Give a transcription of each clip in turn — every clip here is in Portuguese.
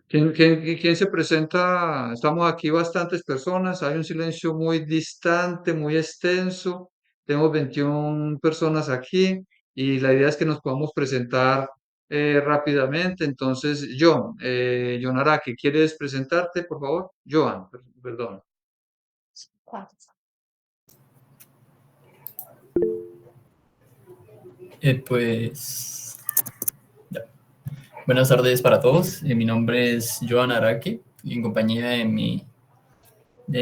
¿Quién se presenta? Estamos aquí bastantes personas, hay un silencio muy distante, muy extenso. Tenemos 21 personas aquí y la idea es que nos podamos presentar rápidamente. Entonces, John Araki, ¿quieres presentarte, por favor? Joan, perdón. Pues, ya. Buenas tardes para todos. Mi nombre es Joan Araque y en compañía de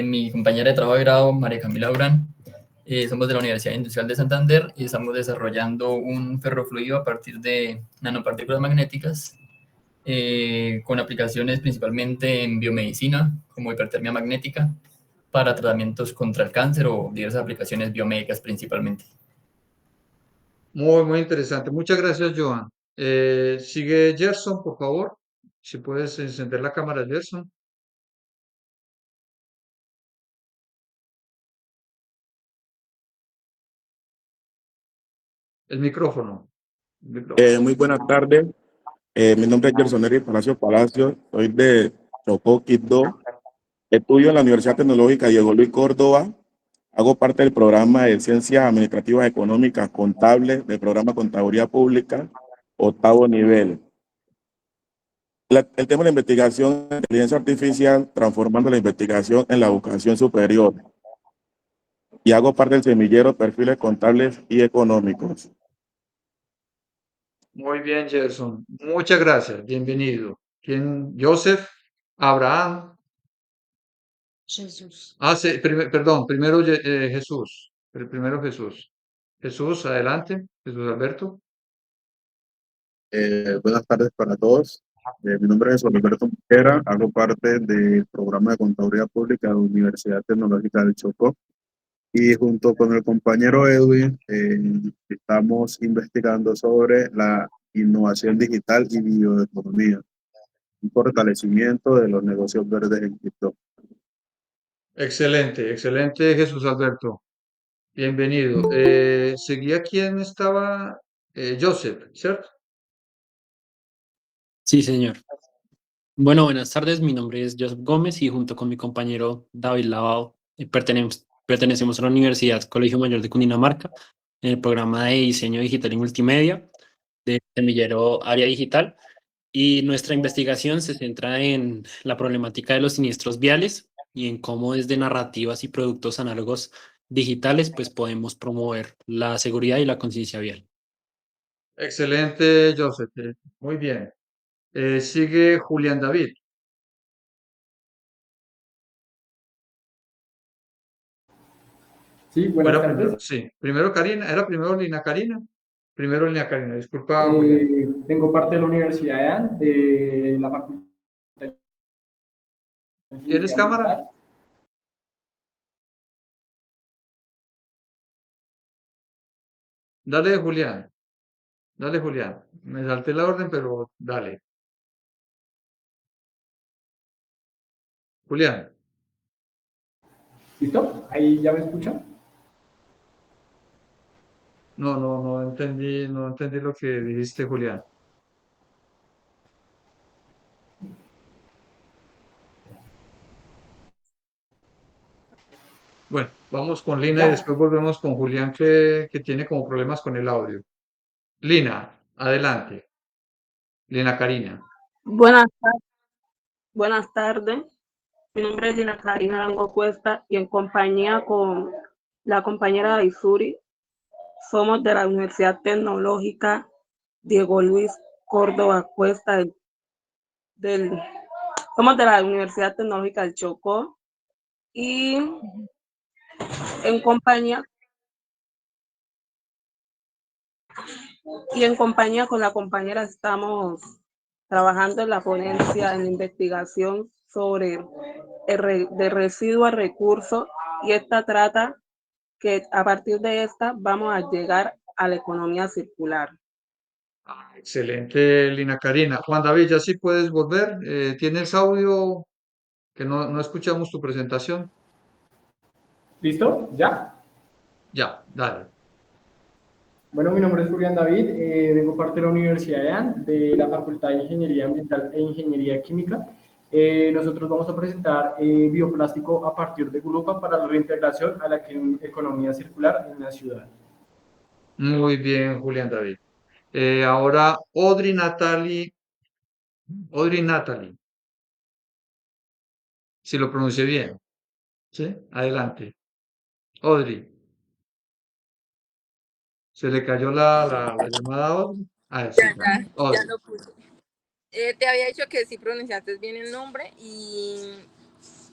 mi compañera de trabajo de grado, María Camila Urán. Somos de la Universidad Industrial de Santander y estamos desarrollando un ferrofluido a partir de nanopartículas magnéticas con aplicaciones principalmente en biomedicina, como hipertermia magnética, para tratamientos contra el cáncer o diversas aplicaciones biomédicas principalmente. Muy interesante. Muchas gracias, Joan. Sigue Gerson, por favor. Si puedes encender la cámara, Gerson. El micrófono. El micrófono. Muy buenas tardes. Mi nombre es Gerson Eri Palacio Palacio. Soy de Chocó, Quibdó. Estudio en la Universidad Tecnológica Diego Luis Córdoba. Hago parte del programa de Ciencias Administrativas Económicas Contables del programa Contaduría Pública, octavo nivel. El tema de la investigación de inteligencia artificial, transformando la investigación en la educación superior. Y hago parte del semillero Perfiles Contables y Económicos. Muy bien, Gerson. Muchas gracias. Bienvenido. ¿Quién? Joseph, Abraham. Jesús. Sí, perdón, primero Jesús. Primero Jesús. Jesús, adelante. Jesús Alberto. Buenas tardes para todos. Mi nombre es Alberto Mosquera, hago parte del programa de Contaduría Pública de la Universidad Tecnológica del Chocó y junto con el compañero Edwin estamos investigando sobre la innovación digital y bioeconomía, un fortalecimiento de los negocios verdes en Quito. Excelente, excelente, Jesús Alberto. Bienvenido. Seguía quién estaba. Joseph, ¿cierto? Sí, señor. Bueno, buenas tardes. Mi nombre es Joseph Gómez y junto con mi compañero David Lavado pertenecemos a la Universidad Colegio Mayor de Cundinamarca en el programa de diseño digital y multimedia de Semillero Área Digital. Y nuestra investigación se centra en la problemática de los siniestros viales y en cómo desde narrativas y productos análogos digitales pues podemos promover la seguridad y la conciencia vial. Excelente, Joseph. Muy bien. Sigue Julián David. Sí, buenas tardes. Sí, primero Karina. ¿Era primero Lina Karina? Primero Lina Karina. Disculpa, Julián. Tengo parte de la Universidad de AN, de la Facultad de ¿Tienes Ingeniería cámara? Ambiental. Dale, Julián. Dale, Julián. Me salté la orden, pero dale. Julián. ¿Listo? ¿Ahí ya me escuchan? No entendí lo que dijiste, Julián. Bueno, vamos con Lina y Ya. después volvemos con Julián que tiene como problemas con el audio. Lina, adelante. Lina Karina. Buenas, buenas tardes. Mi nombre es Lina Karina Arango Cuesta y en compañía con la compañera Isuri somos de la Universidad Tecnológica Diego Luis Córdoba Cuesta del- somos de la Universidad Tecnológica del Chocó y en compañía con la compañera estamos trabajando en la ponencia en investigación sobre de residuo a recurso y esta trata que a partir de esta vamos a llegar a la economía circular. Excelente, Lina Karina. Juan David, ya sí puedes volver. ¿Tienes audio? Que no escuchamos tu presentación. ¿Listo? ¿Ya? Ya, dale. Bueno, mi nombre es Julián David, vengo parte de la Universidad de AN, de la Facultad de Ingeniería Ambiental e Ingeniería Química. Nosotros vamos a presentar bioplástico a partir de Gulupa para la reintegración a la economía circular en la ciudad. Muy bien, Julián David. Ahora, Audrey Natalie, si lo pronuncié bien. ¿Sí? Adelante. Audrey, ¿se le cayó la llamada a Audrey? Ah, sí, ya. Ya Audrey. lo puse. Te había dicho que sí pronunciaste bien el nombre y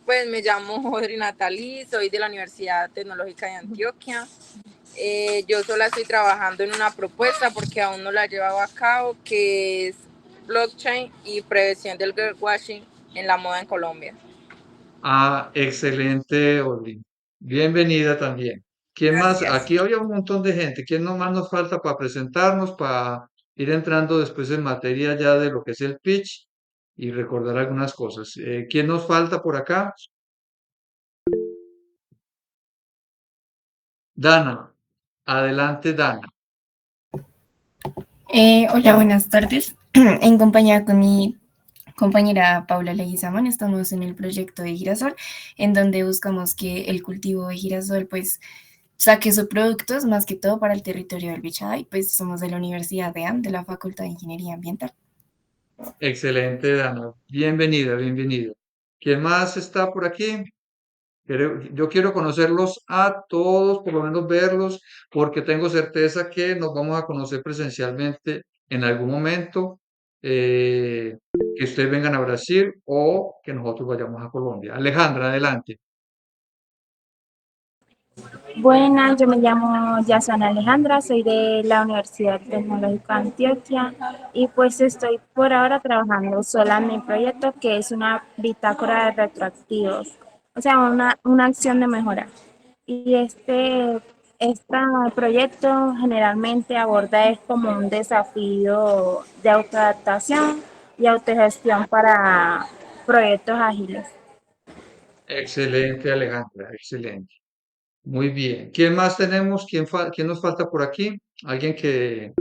pues me llamo Audrey Natalie, soy de la Universidad Tecnológica de Antioquia. Yo sola estoy trabajando en una propuesta porque aún no la he llevado a cabo, que es blockchain y prevención del greenwashing en la moda en Colombia. Ah, excelente, Audrey. Bienvenida también. ¿Quién más? Gracias. Aquí había un montón de gente. ¿Quién más nos falta para presentarnos, para ir entrando después en materia ya de lo que es el pitch y recordar algunas cosas? ¿Quién nos falta por acá? Dana. Adelante, Dana. Hola, buenas tardes. En compañía con mi compañera Paula Leguizamón, estamos en el proyecto de girasol, en donde buscamos que el cultivo de girasol pues saque sus productos más que todo para el territorio del Bichada y pues somos de la Universidad de AM, de la Facultad de Ingeniería Ambiental. Excelente, Dana. Bienvenida, bienvenida. ¿Quién más está por aquí? Yo quiero conocerlos a todos, por lo menos verlos, porque tengo certeza que nos vamos a conocer presencialmente en algún momento, que ustedes vengan a Brasil o que nosotros vayamos a Colombia. Alejandra, adelante. Buenas, yo me llamo Yasan Alejandra, soy de la Universidad Tecnológica de Antioquia y pues estoy por ahora trabajando sola en mi proyecto que es una bitácora de retroactivos, o sea, una acción de mejora. Y este proyecto generalmente aborda es como un desafío de autoadaptación y autogestión para proyectos ágiles. Excelente, Alejandra, excelente. Muy bien. ¿Quién más tenemos? ¿Quién nos falta por aquí? Alguien que...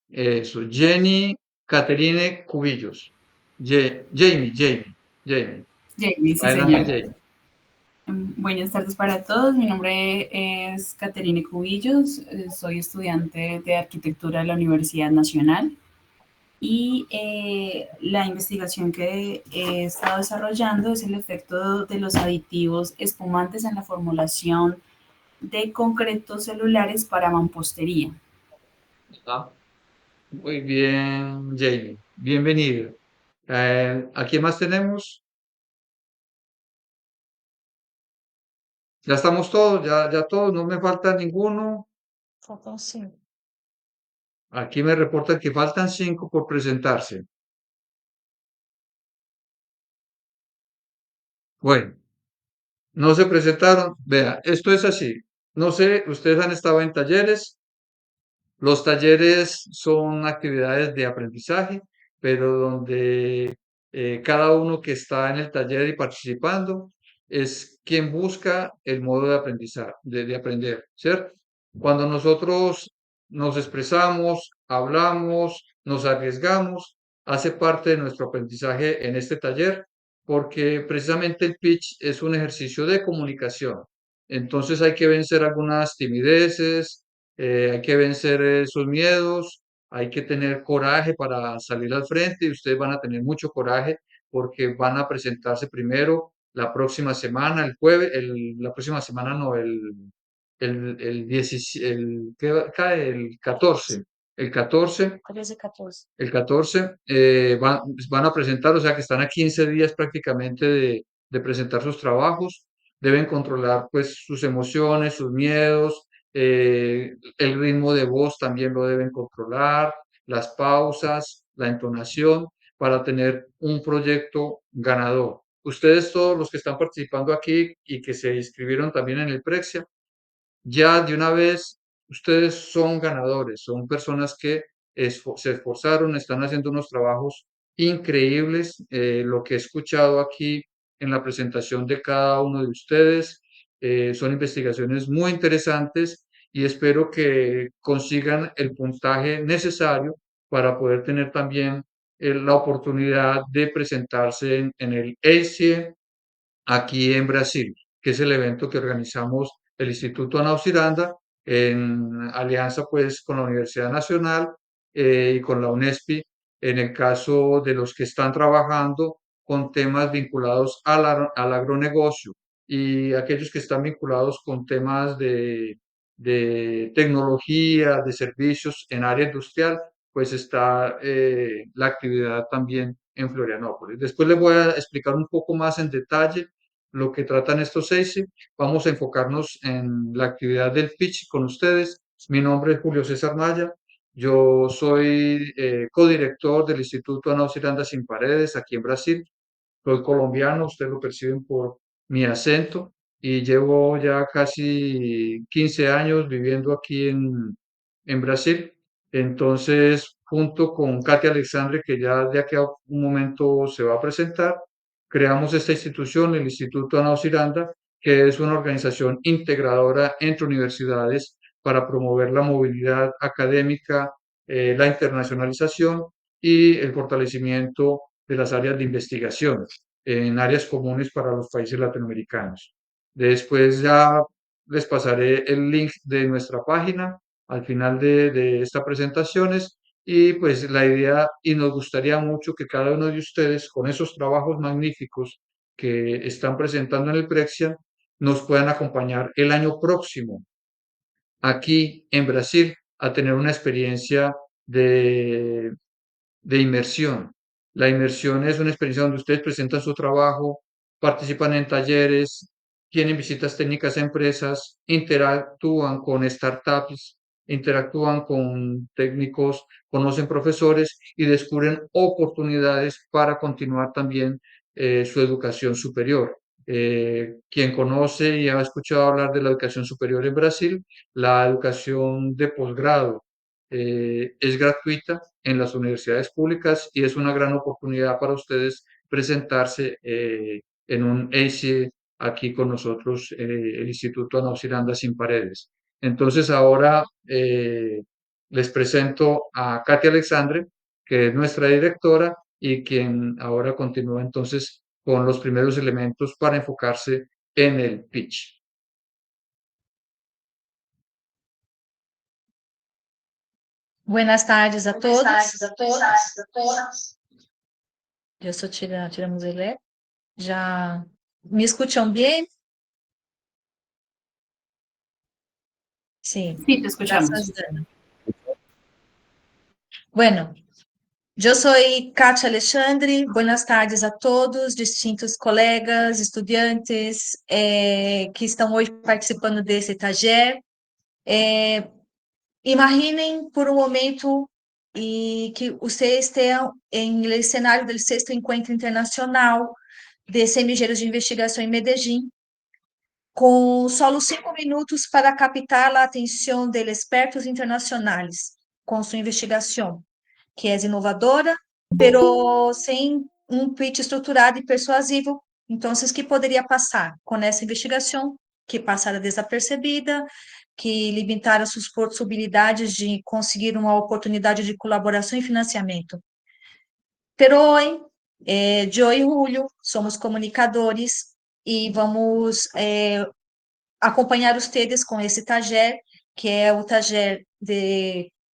Eso, Jenny Caterine Cubillos. Jamie. Jamie, sí, Adelante, señor. Jamie. Buenas tardes para todos. Mi nombre es Caterine Cubillos. Soy estudiante de arquitectura de la Universidad Nacional y la investigación que he estado desarrollando es el efecto de los aditivos espumantes en la formulación de concretos celulares para mampostería. Ah, muy bien, Jamie. Bienvenido. ¿A quién más tenemos? Ya estamos todos, ya todos, no me falta ninguno. Aquí me reportan que faltan 5 por presentarse. Bueno, no se presentaron. Vea, esto es así. No sé, ustedes han estado en talleres. Los talleres son actividades de aprendizaje, pero donde cada uno que está en el taller y participando es quien busca el modo de aprendizaje, de aprender, ¿cierto? Cuando nosotros nos expresamos, hablamos, nos arriesgamos, hace parte de nuestro aprendizaje en este taller, porque precisamente el pitch es un ejercicio de comunicación. Entonces hay que vencer algunas timideces, hay que vencer esos miedos, hay que tener coraje para salir al frente y ustedes van a tener mucho coraje porque van a presentarse primero la próxima semana, el jueves, la próxima semana no, el 17, ¿qué cae? El 14 van a presentar, o sea que están a 15 días prácticamente de presentar sus trabajos, deben controlar pues sus emociones, sus miedos, el ritmo de voz también lo deben controlar, las pausas, la entonación, para tener un proyecto ganador. Ustedes todos los que están participando aquí y que se inscribieron también en el Prexia, ya de una vez ustedes son ganadores, son personas que se esforzaron, están haciendo unos trabajos increíbles. Lo que he escuchado aquí en la presentación de cada uno de ustedes son investigaciones muy interesantes y espero que consigan el puntaje necesario para poder tener también la oportunidad de presentarse en el ACE aquí en Brasil, que es el evento que organizamos el Instituto Anausiranda en alianza pues con la Universidad Nacional y con la UNESPI, en el caso de los que están trabajando con temas vinculados al agronegocio y aquellos que están vinculados con temas de tecnología, de servicios en área industrial, pues está la actividad también en Florianópolis. Después les voy a explicar un poco más en detalle lo que tratan estos seis. Vamos a enfocarnos en la actividad del pitch con ustedes. Mi nombre es Julio César Maya. Yo soy codirector del Instituto Ana Ciranda Sin Paredes aquí en Brasil. Soy colombiano, ustedes lo perciben por mi acento y llevo ya casi 15 años viviendo aquí en Brasil. Entonces, junto con Katia Alexandre, que ya de aquí a un momento se va a presentar, creamos esta institución, el Instituto Ana Ciranda, que es una organización integradora entre universidades para promover la movilidad académica, la internacionalización y el fortalecimiento de las áreas de investigación en áreas comunes para los países latinoamericanos. Después ya les pasaré el link de nuestra página al final de estas presentaciones y pues la idea y nos gustaría mucho que cada uno de ustedes con esos trabajos magníficos que están presentando en el Prexian nos puedan acompañar el año próximo aquí en Brasil a tener una experiencia de inmersión. La inmersión es una experiencia donde ustedes presentan su trabajo, participan en talleres, tienen visitas técnicas a empresas, interactúan con startups, interactúan con técnicos, conocen profesores y descubren oportunidades para continuar también su educación superior. Quien conoce y ha escuchado hablar de la educación superior en Brasil, la educación de posgrado es gratuita en las universidades públicas y es una gran oportunidad para ustedes presentarse en un ACE aquí con nosotros, el Instituto Ana Ciranda Sin Paredes. Entonces ahora les presento a Katia Alexandre, que es nuestra directora y quien ahora continúa entonces con los primeros elementos para enfocarse en el pitch. Buenas tardes a todos. Eu sou Tira Muzelé. Já me escutam bien? Sí, Sí, te escuchamos. gracias, Dana. Bueno, eu sou Katia Alexandre. Buenas tardes a todos, distintos colegas, estudantes que estão hoje participando desse taller. Imaginem por um momento que vocês estejam em el cenário do sexto encontro internacional de semilleros de investigação em Medellín, com só 5 minutos para captar a atenção de expertos internacionais com sua investigação, que é inovadora, pero sem um pitch estruturado e persuasivo. Então, o que poderia passar com essa investigação, que passara desapercebida, que limitaram suas possibilidades de conseguir uma oportunidade de colaboração e financiamento. Pero hoje, eu e Julio somos comunicadores e vamos acompanhar ustedes com esse taller, que é o taller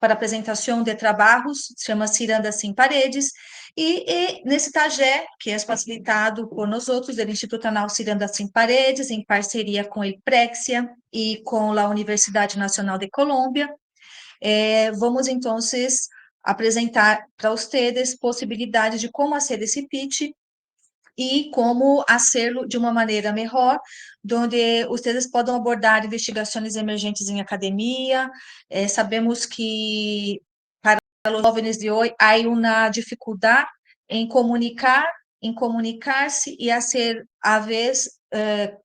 para apresentação de trabalhos, se chama Ciranda Sem Paredes, e nesse taller, que é facilitado por nós outros, do Instituto Anal Ciranda Sem Paredes, em parceria com o Prexia e com a Universidade Nacional de Colômbia, vamos, então, apresentar para ustedes possibilidades de como fazer esse pitch e como fazê-lo de uma maneira melhor, onde vocês podem abordar investigações emergentes em academia. Sabemos que para os jovens de hoje há uma dificuldade em comunicar-se e a vez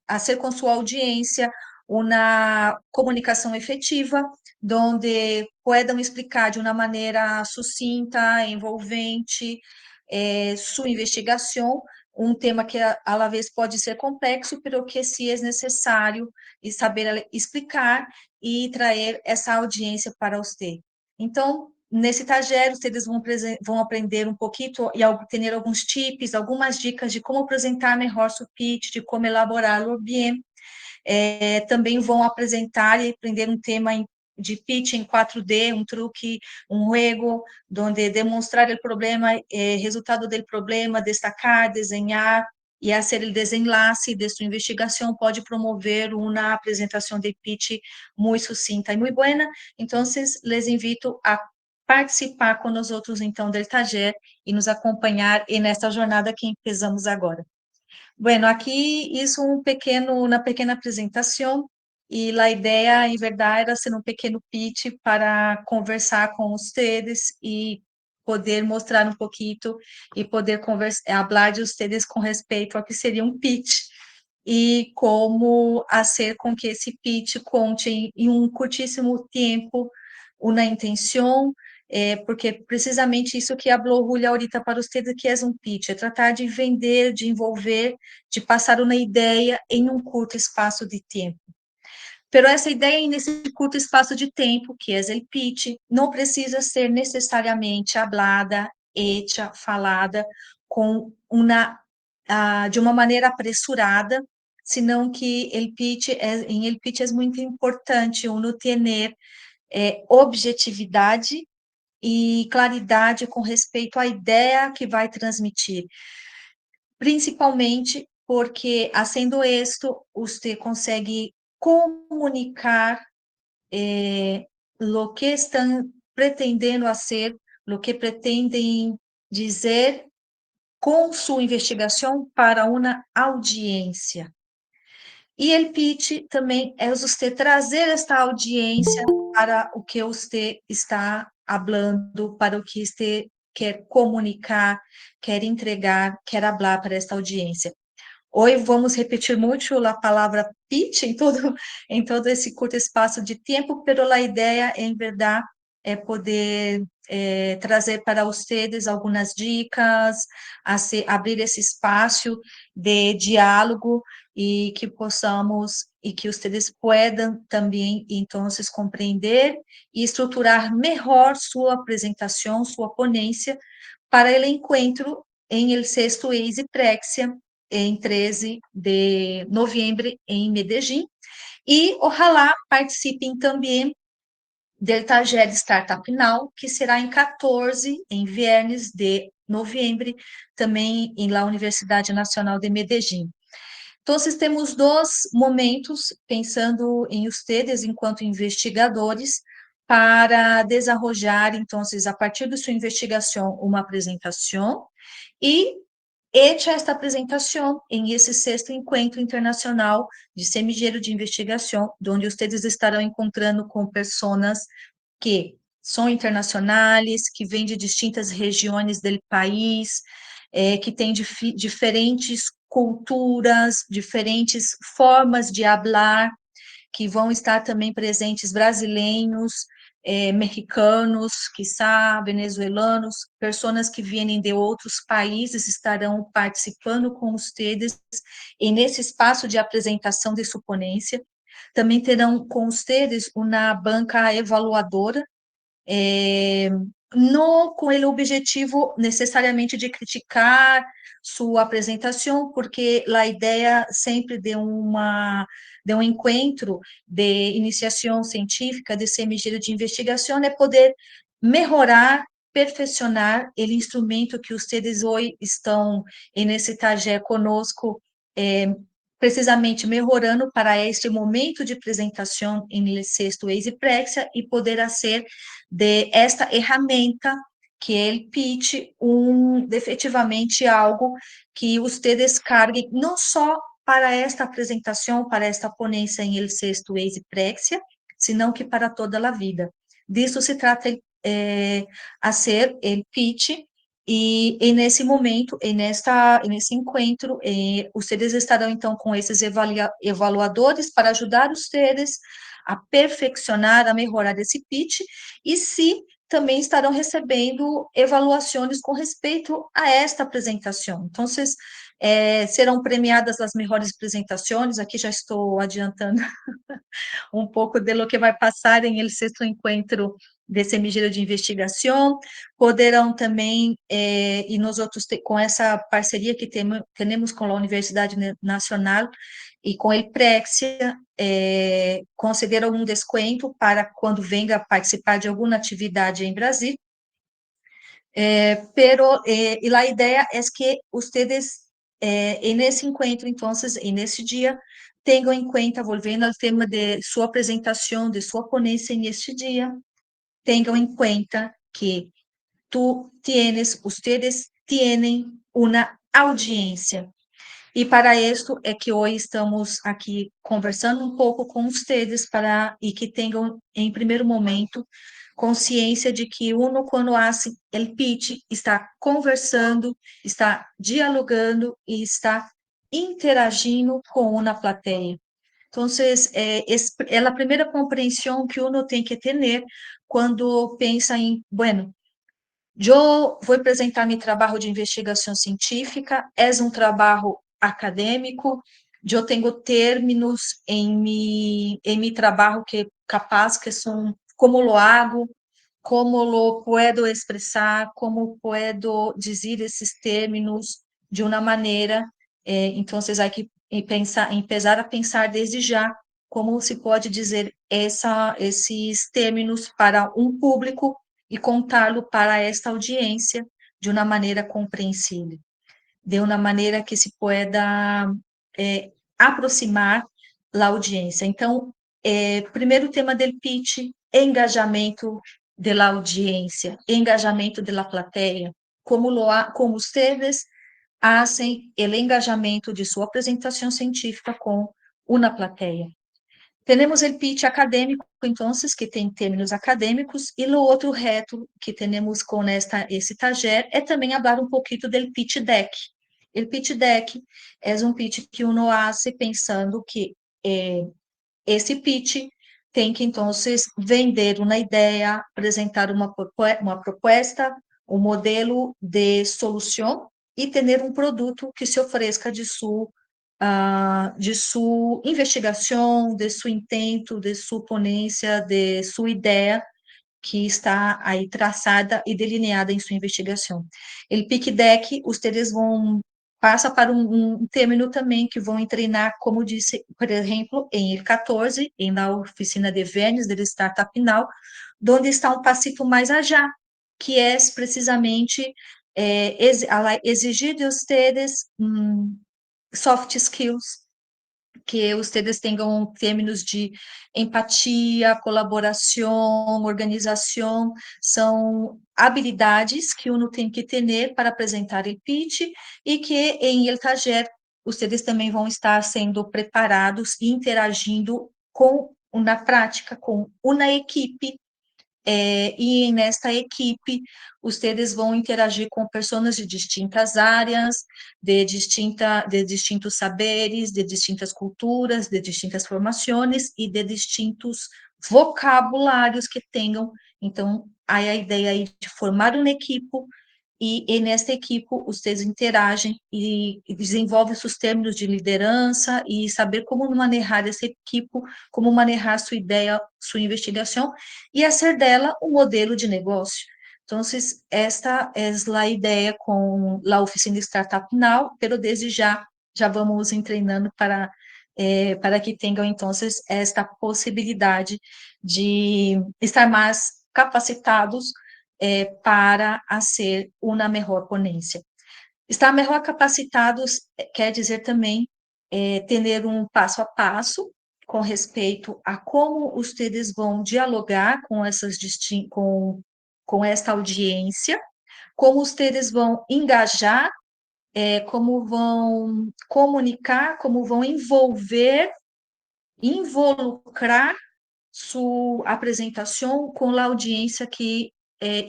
fazer com sua audiência uma comunicação efetiva, onde puedan explicar de uma maneira sucinta, envolvente, sua investigação, um tema que a la vez pode ser complexo, pero que sí es necesário e saber explicar e trazer essa audiência para você. Então, nesse taller, vocês vão aprender um pouquinho e ter alguns tips, algumas dicas de como apresentar melhor seu pitch, de como elaborá-lo bem. Também vão apresentar e aprender um tema de pitch em 4D, um truque, um juego, onde demonstrar o problema, resultado do problema, destacar, desenhar e fazer o desenlace de sua investigação pode promover uma apresentação de pitch muito sucinta e muito buena. Então, les invito a participar com nós outros, então, do taller e nos acompanhar nesta jornada que empezamos agora. Bueno, aqui isso uma pequena apresentação, e a ideia, em verdade, era ser um pequeno pitch para conversar com vocês e poder mostrar um pouquinho e poder falar de vocês com respeito ao que seria um pitch e como fazer com que esse pitch conte em um curtíssimo tempo uma intenção, porque precisamente isso que falou Julia ahorita para vocês, que é um pitch, é tratar de vender, de envolver, de passar uma ideia em um curto espaço de tempo. Pero essa ideia nesse curto espaço de tempo, que é o pitch, não precisa ser necessariamente hablada, hecha, falada, de uma maneira apressurada, senão que em el pitch é muito importante uno ter objetividade e claridade com respeito à ideia que vai transmitir, principalmente porque, sendo isto, você consegue comunicar o que estão pretendendo fazer, o que pretendem dizer com sua investigação para uma audiência. E o pitch também é você trazer esta audiência para o que você está falando, para o que você quer comunicar, quer entregar, quer falar para esta audiência. Hoje vamos repetir muito a palavra pitch em todo esse curto espaço de tempo, pero a ideia, em verdade, é poder trazer para vocês algumas dicas, abrir esse espaço de diálogo e que possamos e que vocês possam também, então, compreender e estruturar melhor sua apresentação, sua ponência para o encontro em el sexto Easy Prexia, em 13 de novembro, em Medellín, e ojalá participem também do taller Startup Now, que será em 14, em viernes de novembro, também na Universidade Nacional de Medellín. Então, temos dois momentos, pensando em vocês, enquanto investigadores, para desenvolver, então, a partir de sua investigação, uma apresentação, e hecha esta apresentação em esse sexto encontro internacional de semilleiro de investigação, onde vocês estarão encontrando com pessoas que são internacionais, que vêm de distintas regiões do país, que têm diferentes culturas, diferentes formas de falar, que vão estar também presentes brasileiros, mexicanos, quiçá, venezuelanos, pessoas que vêm de outros países estarão participando com vocês e nesse espaço de apresentação de sua ponência. Também terão com vocês uma banca evaluadora, não com o objetivo necessariamente de criticar sua apresentação, porque a ideia sempre de um encontro de iniciação científica, de semilleiro de investigação, é poder melhorar, perfeccionar o instrumento que vocês hoje estão nesse taller conosco, precisamente melhorando para este momento de apresentação em sexto Easy Prexia e poder fazer de esta ferramenta que é o pitch efetivamente algo que vocês carguem não só para esta apresentação, para esta ponência em el sexto Easy Prexia, senão que para toda a vida. Disso se trata a ser o pitch. E nesse momento, nesse encontro, vocês estarão, então, com esses evaluadores para ajudar vocês a perfeccionar, a melhorar esse pitch, e se também estarão recebendo avaliações com respeito a esta apresentação. Então, Serão premiadas as melhores apresentações, aqui já estou adiantando um pouco de lo que vai passar em el sexto encontro de semillero de investigação. Poderão também, e nós outros, com essa parceria que temos com a Universidade Nacional e com o Prexia, conceder algum desconto para quando venga participar de alguma atividade em Brasil. Pero a ideia é que vocês, nesse encontro, então, nesse dia, tenham em conta, voltando ao tema de sua apresentação, de sua ponência neste dia, tenham em conta que vocês têm uma audiência. E para isso é que hoje estamos aqui conversando um pouco com vocês e que tenham, em primeiro momento, consciência de que quando hace el pitch, está conversando, está dialogando e está interagindo com uma plateia. Então, é a primeira compreensão que uno tem que ter quando pensa em, bueno, eu vou apresentar meu trabalho de investigação científica, é um trabalho acadêmico, eu tenho términos em meu trabalho que capaz que são como lo hago, como lo puedo expressar, como puedo dizer esses términos de uma maneira, então, há que empezar a pensar desde já como se pode dizer esses términos para um público e contá-lo para esta audiência de uma maneira compreensível, de uma maneira que se pueda aproximar a audiência. Então, primeiro tema do pitch, engajamento da audiência, engajamento da plateia, como vocês fazem o engajamento de sua apresentação científica com uma plateia. Temos o pitch acadêmico, então, que tem términos acadêmicos, e o outro reto que temos com esse taller é também falar um pouquinho do pitch deck. O pitch deck é um pitch que uno faz pensando que esse pitch tem que, então, vender uma ideia, apresentar uma proposta, um modelo de solução e ter um produto que se ofereça de sua investigação, de seu intento, de sua ponência, de sua ideia que está aí traçada e delineada em sua investigação. O pitch deck, vocês vão passa para um término também que vão treinar, como disse, por exemplo, em 14, na oficina de Vênus, do Startup Now, onde está um passito mais allá, que é precisamente exigir de vocês soft skills, que vocês tenham términos de empatia, colaboração, organização, são habilidades que uno tem que ter para apresentar o pitch e que em el taller vocês também vão estar sendo preparados e interagindo na prática com uma equipe, e nesta equipe, vocês vão interagir com pessoas de distintas áreas, de distintos saberes, de distintas culturas, de distintas formações e de distintos vocabulários que tenham. Então, a ideia aí de formar uma equipe, e nesta equipe vocês interagem e desenvolvem seus termos de liderança e saber como manejar essa equipe, como manejar sua ideia, sua investigação e fazer dela um modelo de negócio. Então, esta é a ideia com a oficina Startup Now, pero desde já vamos treinando para que tenham, então, esta possibilidade de estar mais capacitados para ser uma melhor ponência. Estar melhor capacitados quer dizer também ter um passo a passo com respeito a como vocês vão dialogar com com esta audiência, como vocês vão engajar, como vão comunicar, como vão involucrar sua apresentação com a audiência que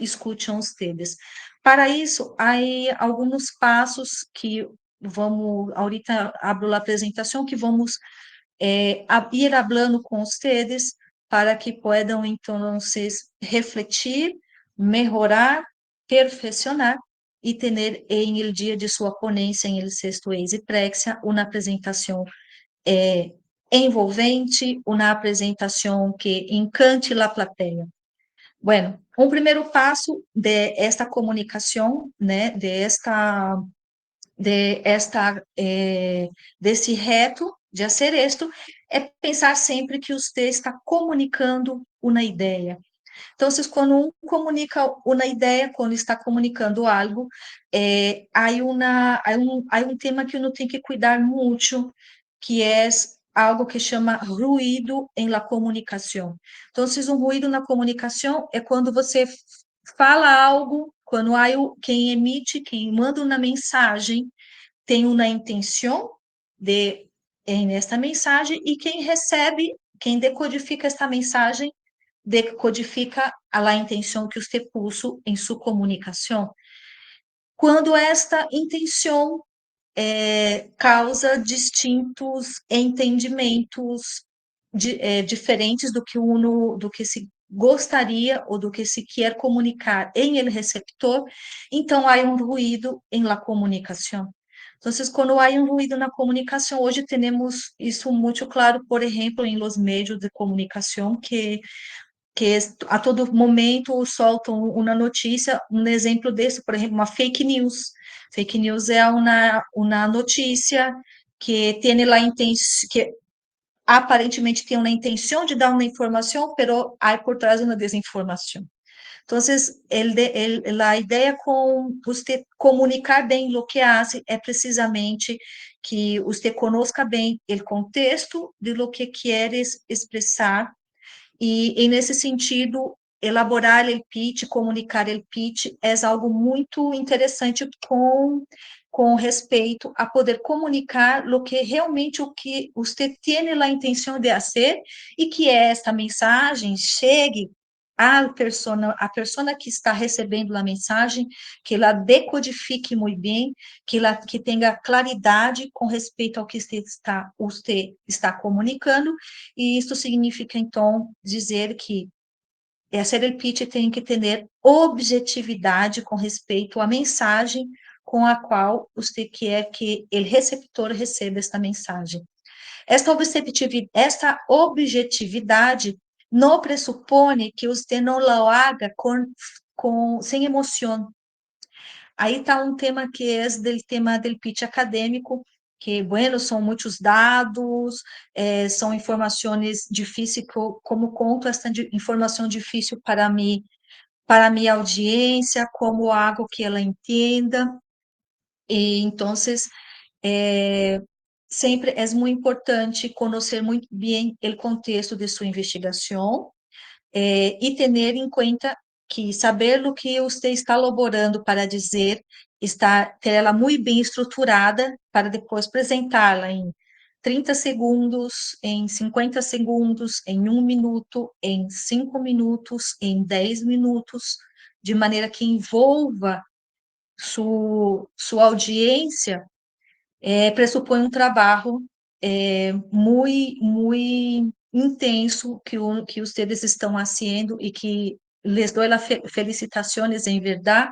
escutam vocês. Para isso, há alguns passos que vamos, ahorita abro a apresentação, que vamos ir falando com vocês para que possam, então, vocês refletir, melhorar, perfeccionar y tener en el día de su ponencia en el sexto ex y Praxia una apresentação envolvente, uma apresentação que encante a plateia. Bueno, um primeiro passo de esta comunicação, né, desse reto de fazer isto, é pensar sempre que você está comunicando uma ideia. Então, quando um comunica uma ideia, quando está comunicando algo, há um tema que uno tem que cuidar muito, que é algo que chama ruído em la comunicação. Então, um ruído na comunicação é quando você fala algo, quando há quem emite, quem manda uma mensagem, tem uma intenção de nesta mensagem, e quem recebe, quem decodifica esta mensagem, decodifica a intenção que você puso em sua comunicação. Quando esta intenção causa distintos entendimentos diferentes do que se gostaria ou do que se quer comunicar em el receptor, então há um ruído em la comunicação. Então, quando há um ruído na comunicação, hoje temos isso muito claro, por exemplo, em los meios de comunicação, que a todo momento soltam uma notícia, um exemplo desse, por exemplo, uma fake news. Fake news é uma notícia que tem a intenção, que aparentemente tem uma intenção de dar uma informação, pero há por trás uma desinformação. Então, a ideia com você comunicar bem o que faz é precisamente que você conozca bem o contexto de lo que queres expressar, e nesse sentido, elaborar o pitch, comunicar o pitch, é algo muito interessante com respeito a poder comunicar o que realmente você tem a intenção de fazer, e que esta mensagem chegue à persona que está recebendo a mensagem, que ela decodifique muito bem, que tenha claridade com respeito ao que você está comunicando, e isso significa, então, dizer que ser o pitch tem que ter objetividade com respeito à mensagem com a qual você quer que o receptor receba esta mensagem. Esta objetividade não pressupõe que você não lo haga sem emoção. Aí está um tema que é do tema do pitch acadêmico, que, bueno, são muitos dados, são informações difíceis, como conto esta informação difícil para minha audiência, como algo que ela entenda, e então, sempre é muito importante conhecer muito bem o contexto de sua investigação, e ter em conta que saber o que você está elaborando para dizer, ter ela muito bem estruturada para depois apresentá-la em 30 segundos, em 50 segundos, em 1 minuto, em 5 minutos, em 10 minutos, de maneira que envolva sua audiência, pressupõe um trabalho muito intenso que vocês estão fazendo, e que les dou as felicitações em verdade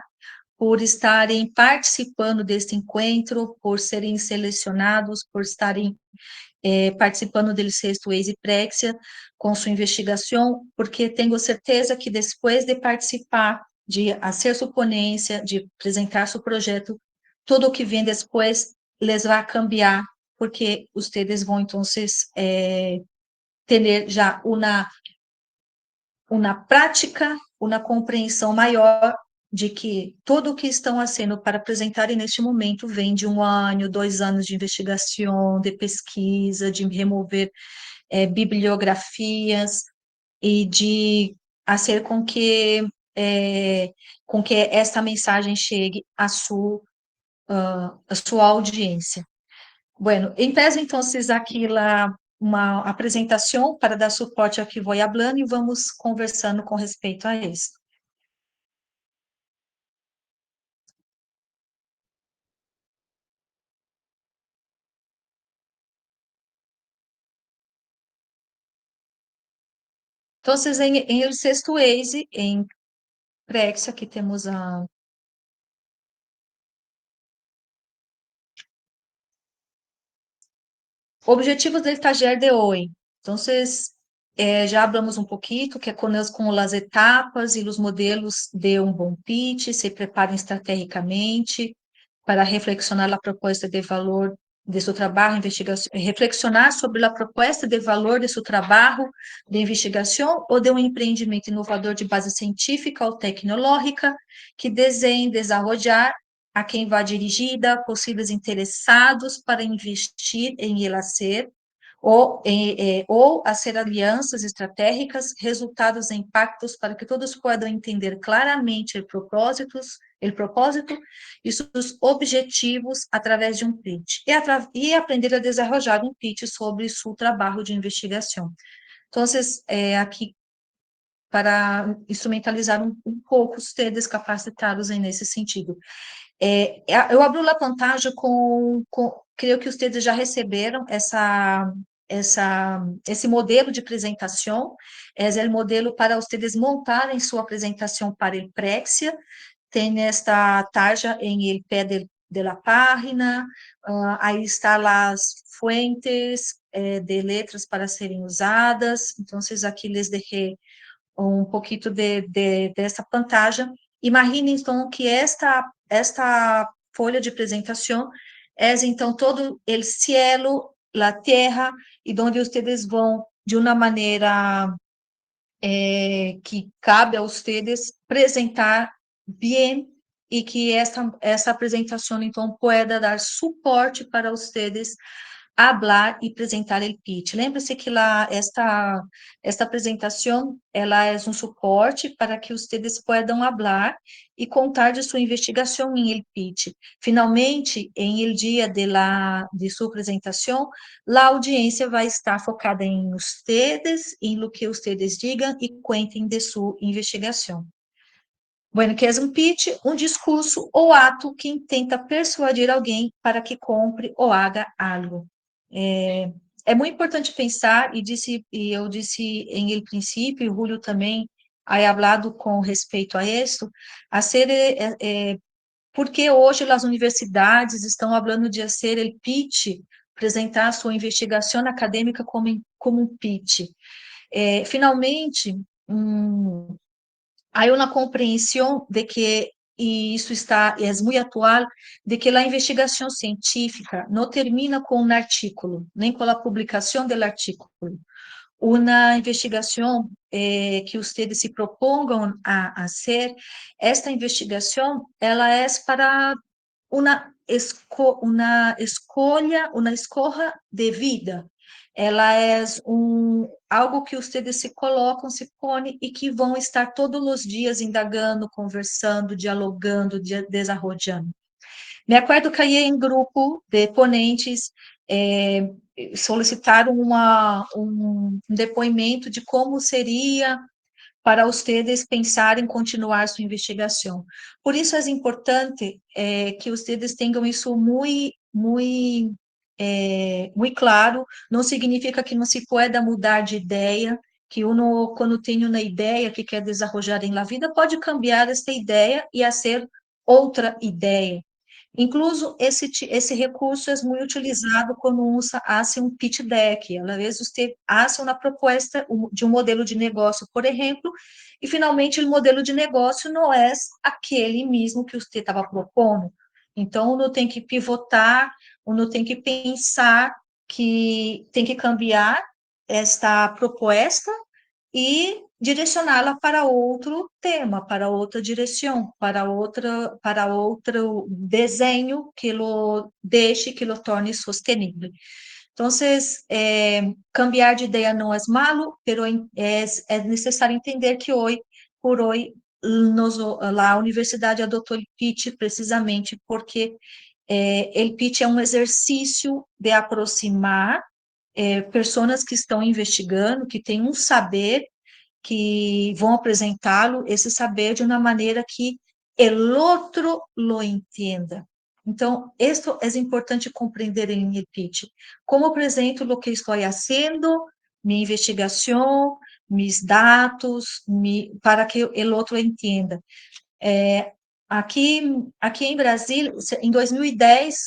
por estarem participando deste encontro, por serem selecionados, por estarem participando do sexto ex e Praxia com sua investigação, porque tenho certeza que depois de participar, de fazer sua ponência, de apresentar seu projeto, tudo o que vem depois les vai cambiar, porque vocês vão, então, ter já uma prática, uma compreensão maior de que tudo o que estão fazendo para apresentarem neste momento vem de 1 ano, 2 anos de investigação, de pesquisa, de remover bibliografias, e de fazer com que essa mensagem chegue à sua audiência. Bueno, empiezo entonces aqui uma apresentação para dar suporte ao que vou falando, e vamos conversando com respeito a isso. Então, em el sexto ex, em Praxia, aqui temos Objetivos del taller de hoy. Entonces, já hablamos um pouquinho, que é com as etapas e os modelos de um bom pitch, se preparem estrategicamente para reflexionar a proposta de valor de seu trabalho, investigação, reflexionar sobre a proposta de valor de seu trabalho de investigação ou de um empreendimento inovador de base científica ou tecnológica que desenhe desenvolver a quem vai dirigida, possíveis interessados para investir em ele a ser, ou a ser alianças estratégicas, resultados e impactos para que todos possam entender claramente o propósito e seus objetivos através de um pitch, e aprender a desenvolver um pitch sobre seu trabalho de investigação. Então, aqui, para instrumentalizar um pouco ustedes capacitados nesse sentido. Eu abro a pantalla creio que vocês já receberam esse modelo de apresentação, é o modelo para vocês montarem sua apresentação para o Prexia, tem esta tarja em el pé de la página, aí está as fuentes de letras para serem usadas, então, aqui les deixei um pouquinho dessa pantalla. Imagine, então, que esta folha de apresentação é, então, todo o cielo, a terra, e onde vocês vão, de uma maneira que cabe a vocês, apresentar bem e que essa apresentação, então, pueda dar suporte para vocês hablar e apresentar o pitch. Lembre-se que esta apresentação, ela é um suporte para que vocês possam hablar e contar de sua investigação em el pitch. Finalmente, em el dia de sua apresentação, a audiência vai estar focada em vocês, em lo que vocês digam e contem de sua investigação. Bueno, que é um pitch, um discurso ou ato que intenta persuadir alguém para que compre ou haga algo. É muito importante pensar, e eu disse em el princípio, e o Julio também ha hablado com respeito a isso, porque hoje as universidades estão falando de fazer o pitch, apresentar sua investigação acadêmica como um pitch. Finalmente, há uma compreensão de que, e isso é muito atual, de que a investigação científica não termina com um artículo, nem com a publicação do artículo. Uma investigação que vocês se propongam a fazer, esta investigação, ela é para uma escolha de vida. Ela é algo que vocês se colocam, se põem e que vão estar todos os dias indagando, conversando, dialogando, desenvolvendo. Me acordo que aí em grupo de ponentes solicitaram um depoimento de como seria para vocês pensarem em continuar sua investigação. Por isso é importante que vocês tenham isso muito claro. Não significa que não se pueda mudar de ideia, que uno, quando tem uma ideia que quer desenvolver em la vida, pode cambiar esta ideia e fazer outra ideia. Incluso esse recurso é muito utilizado quando hace um pitch deck. Às vezes você hace uma proposta de um modelo de negócio, por exemplo, e finalmente o modelo de negócio não é aquele mesmo que você estava propondo. Então, uno tem que pivotar, uno tem que pensar que tem que cambiar esta proposta e direcioná-la para outro tema, para outra direção, para outro desenho que lo deixe, que lo torne sostenible. Então, cambiar de ideia não é malo, mas é necessário entender que por hoje, a universidade adotou o pitch precisamente porque o pitch é um exercício de aproximar pessoas que estão investigando, que têm um saber, que vão apresentá-lo, esse saber de uma maneira que o outro lo entenda. Então, isso é importante compreender em el pitch. Como apresento o que estou fazendo, minha investigação, meus dados, para que o outro entenda. Aqui em Brasília, em 2010,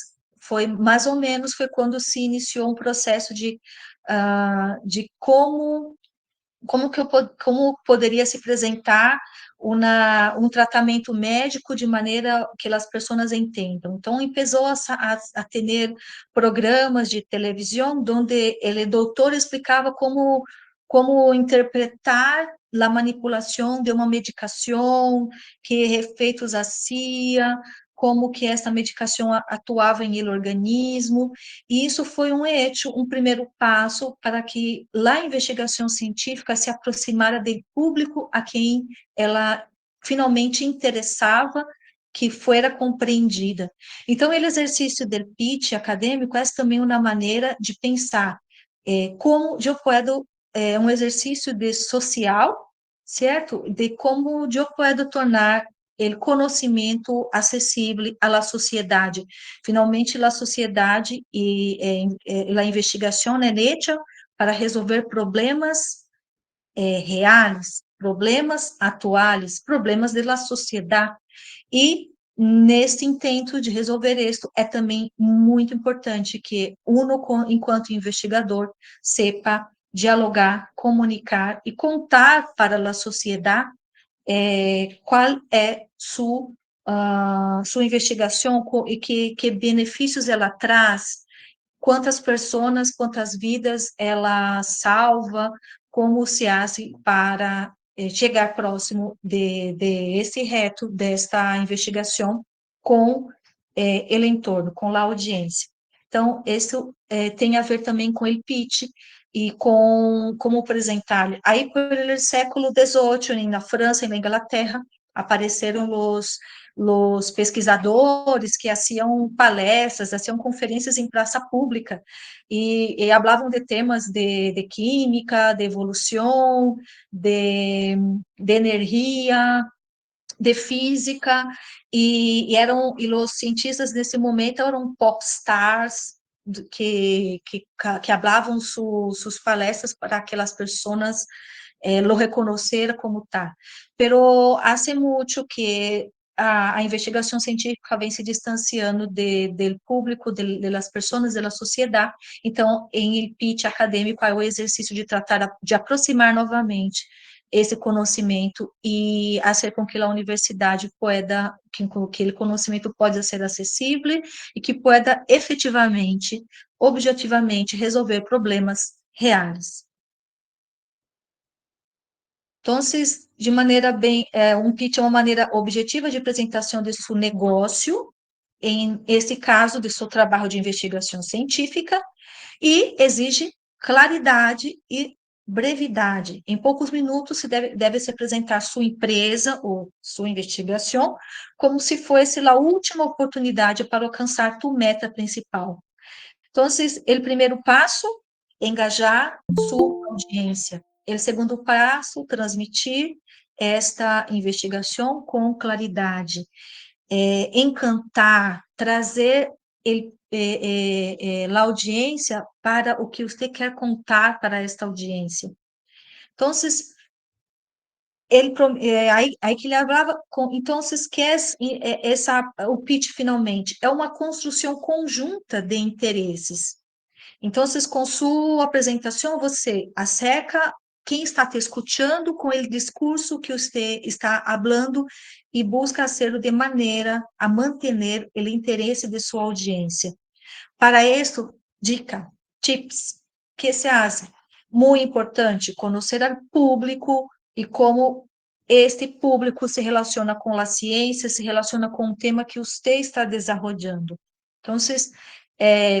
foi mais ou menos foi quando se iniciou um processo de como poderia se apresentar um tratamento médico de maneira que as pessoas entendam. Então, começou a ter programas de televisão onde o doutor explicava como interpretar a manipulação de uma medicação, que efeitos hacía, como que essa medicação atuava em el organismo, e isso foi um primeiro passo para que a investigação científica se aproximara do público a quem ela finalmente interessava, que fuera compreendida. Então, o exercício do pitch acadêmico é também uma maneira de pensar como eu posso, um exercício de social, certo? De como eu posso tornar o conhecimento acessível à sociedade. Finalmente, a sociedade e a investigação é feita para resolver problemas reais, problemas atuais, problemas da sociedade. E nesse intento de resolver isso, é também muito importante que uno, enquanto investigador, sepa dialogar, comunicar e contar para a sociedade qual é sua investigação e que benefícios ela traz, quantas pessoas, quantas vidas ela salva, como se faz para chegar próximo de esse reto, desta investigação com o entorno, com a audiência. Então, isso tem a ver também com o pitch e com como apresentar. Aí, pelo século XVIII, na França e na Inglaterra, apareceram os pesquisadores que faziam palestras, faziam conferências em praça pública, e falavam de temas de química, de evolução, de energia, de física, e os cientistas nesse momento eram pop stars que falavam suas palestras para aquelas pessoas lo reconhecer como tal. Pero hace mucho que a investigação científica vem se distanciando do público, de las pessoas, da sociedade. Então, em el pitch acadêmico, é o exercício de tratar de aproximar novamente esse conhecimento e fazer com que a universidade pueda, que aquele conhecimento pode ser acessível e que pueda efetivamente, objetivamente, resolver problemas reais. Então, de maneira um pitch é uma maneira objetiva de apresentação de seu negócio, em esse caso, de seu trabalho de investigação científica, e exige claridade e brevidade. Em poucos minutos, deve se apresentar sua empresa ou sua investigação como se fosse a última oportunidade para alcançar tua meta principal. Então, o primeiro passo, engajar sua audiência. O segundo passo, transmitir esta investigação com claridade. Encantar, trazer a audiência para o que você quer contar para esta audiência. Então, aí que ele falava, então, o pitch finalmente é uma construção conjunta de interesses. Então, com sua apresentação, você acerca quem está te escutando com o discurso que você está falando e busca hacerlo de maneira a manter o interesse de sua audiência. Para isso, dica, tips, que se faz? Muito importante, conhecer o público e como este público se relaciona com a ciência, se relaciona com o tema que você está desenvolvendo. Então,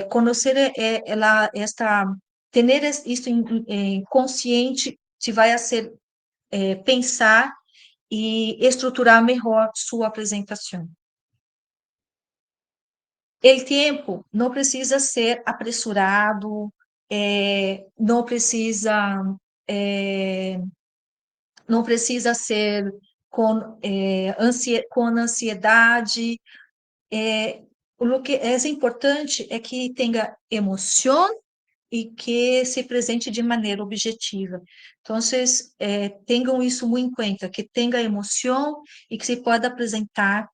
conhecer ter isso consciente, se vai a ser pensar e estruturar melhor sua apresentação. O tempo não precisa ser apressurado, não precisa ser com ansiedade. O que é importante é que tenha emoção e que se presente de maneira objetiva. Então, tenham isso muito em conta, que tenha emoção e que se pode apresentar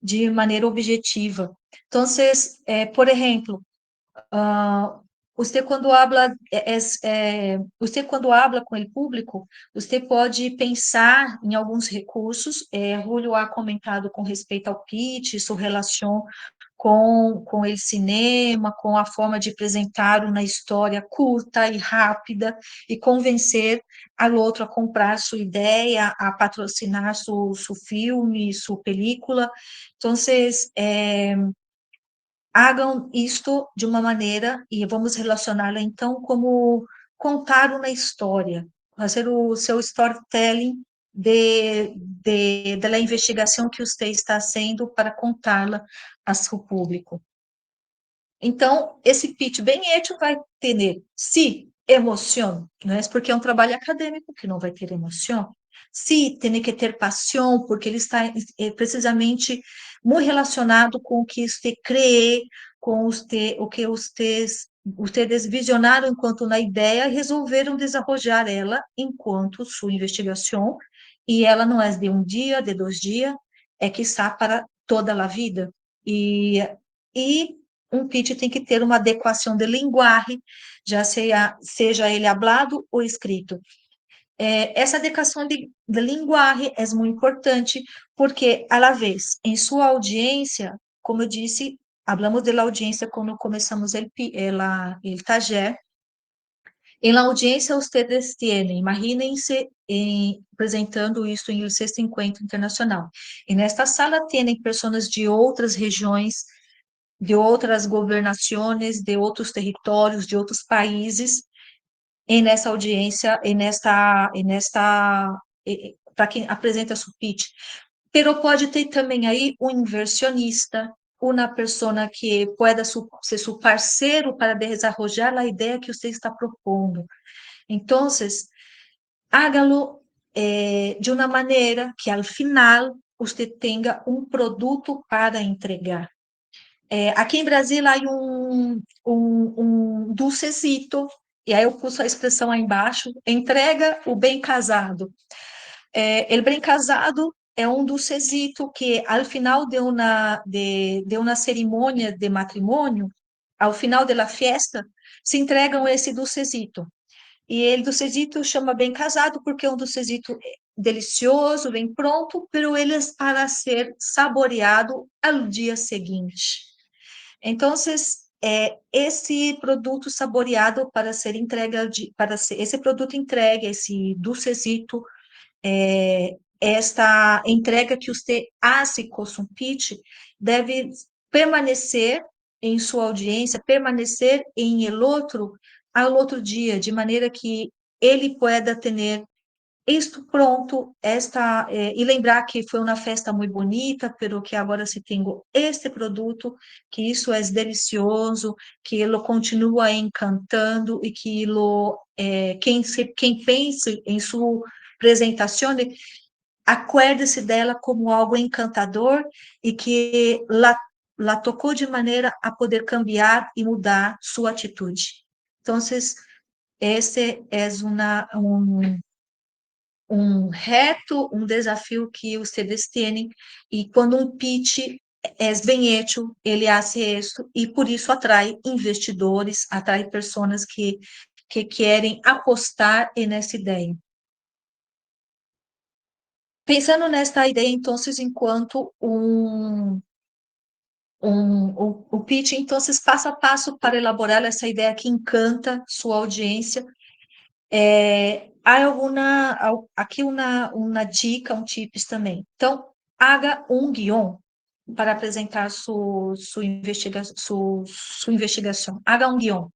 de maneira objetiva, Entonces, por ejemplo, você quando habla com o público, você pode pensar em alguns recursos. Julio ha comentado com respeito ao pitch, sua relação com o cinema, com a forma de apresentar uma história curta e rápida e convencer ao outro a comprar sua ideia, a patrocinar seu filme, sua película. Então, hagam isto de uma maneira, e vamos relacioná-la então como contar uma história, fazer o seu storytelling da investigação que você está fazendo para contá-la a seu público. Então, esse pitch bem hecho vai ter, sim, emoção, não é porque é um trabalho acadêmico que não vai ter emoção. Sim, tem que ter paixão, porque ele está precisamente muito relacionado com o que você crê, com o que vocês visionaram enquanto uma ideia e resolveram desenvolver ela enquanto sua investigação, e ela não é de um dia, de 2 dias, é que está para toda a vida. E um pitch tem que ter uma adequação de linguagem, já seja ele hablado ou escrito. Essa adequação de linguagem é muito importante, porque, à la vez, em sua audiência, como eu disse, hablamos da audiência quando começamos o taller. Em la audiência, vocês têm, imaginem-se apresentando isso em um sexto encontro internacional. E nesta sala tem pessoas de outras regiões, de outras governações, de outros territórios, de outros países, e nessa audiência, para quem apresenta seu pitch. Pero pode ter também aí um inversionista, uma pessoa que pueda ser seu parceiro para desenvolver a ideia que você está propondo. Então, hágalo de uma maneira que, ao final, você tenha um produto para entregar. Aqui em Brasília há um dulcezito, e aí eu pus a expressão aí embaixo, entrega o bem casado. O bem casado é um dulcezito que, ao final de uma cerimônia de matrimônio, ao final da festa, se entregam esse dulcezito. E o dulcezito chama bem casado porque é um dulcezito delicioso, bem pronto, pero ele é para ser saboreado ao dia seguinte. Então, esse produto saboreado para ser entregue, esse produto entregue, esse dulcezito, esta entrega que você faz com o pitch, deve permanecer em sua audiência, permanecer ao outro dia, de maneira que ele pueda ter isto pronto, e lembrar que foi uma festa muito bonita, pero que agora se tenho este produto, que isso é delicioso, que ele continua encantando e que quem pense em sua apresentação, acuerde-se dela como algo encantador e que la tocou de maneira a poder cambiar e mudar sua atitude. Então, esse é um reto, um desafio que vocês têm, e quando um pitch é bem feito, ele faz isso, e por isso atrai investidores, atrai pessoas que querem apostar nessa ideia. Pensando nesta ideia, então, enquanto o pitch, então, passo a passo para elaborar essa ideia que encanta sua audiência. Há aqui uma dica, um tips também. Então, haga um guion para apresentar sua investigação. Haga um guion.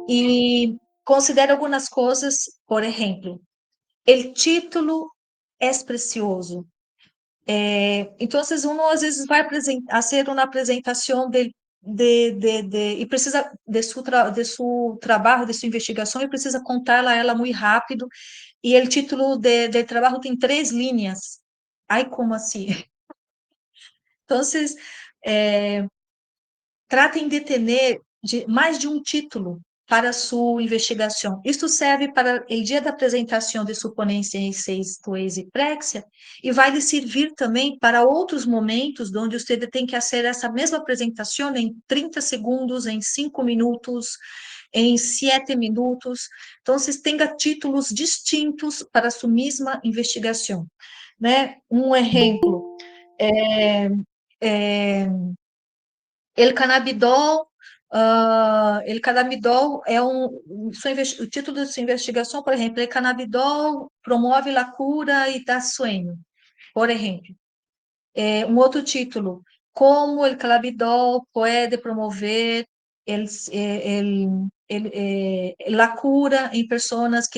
E considere algumas coisas, por exemplo, o título é precioso. Então, uno às vezes vai fazer uma apresentação e precisa de seu trabalho, de sua investigação, e precisa contar ela muito rápido, e o título do trabalho tem 3 linhas. Ai, como assim? Então, tratem de ter mais de um título para sua investigação. Isto serve para o dia da apresentação de sua ponência em 6.2 e Préxia, e vai lhe servir também para outros momentos onde você tem que fazer essa mesma apresentação em 30 segundos, em 5 minutos, em 7 minutos. Então, tenha títulos distintos para sua mesma investigação. Né? Um exemplo, El Cannabidol, El Cannabidol é o título de sua investigação, por exemplo, El Cannabidol promove a cura e dá sonho, por exemplo. Um outro título, como el Cannabidol pode promover a cura em pessoas